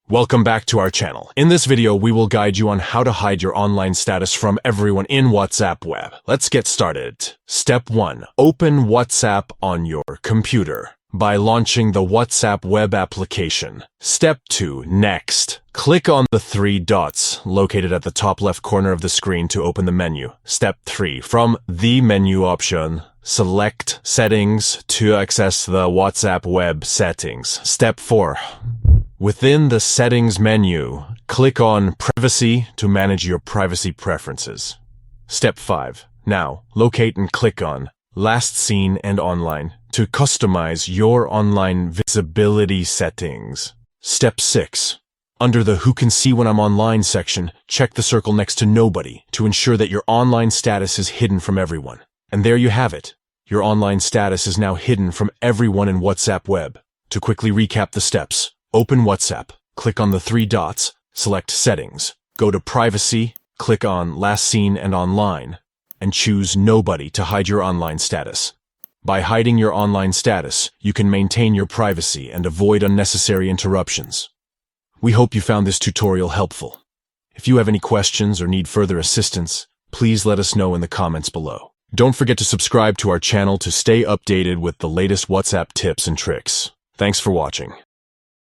Welcome back to our channel. In this video, we will guide you on how to hide your online status from everyone in WhatsApp web. Let's get started. Step 1. Open WhatsApp on your computer by launching the WhatsApp web application. Step 2. Next, click on the three dots located at the top left corner of the screen to open the menu. Step 3. From the menu option, select Settings to access the WhatsApp web settings. Step 4. Within the Settings menu, click on Privacy to manage your privacy preferences. Step 5. Now, locate and click on Last Seen and Online to customize your online visibility settings. Step 6. Under the Who Can See When I'm Online section, check the circle next to Nobody to ensure that your online status is hidden from everyone. And there you have it. Your online status is now hidden from everyone in WhatsApp web. To quickly recap the steps, open WhatsApp, click on the three dots, select Settings, go to Privacy, click on Last Seen and Online, and choose Nobody to hide your online status. By hiding your online status, you can maintain your privacy and avoid unnecessary interruptions. We hope you found this tutorial helpful. If you have any questions or need further assistance, please let us know in the comments below. Don't forget to subscribe to our channel to stay updated with the latest WhatsApp tips and tricks. Thanks for watching.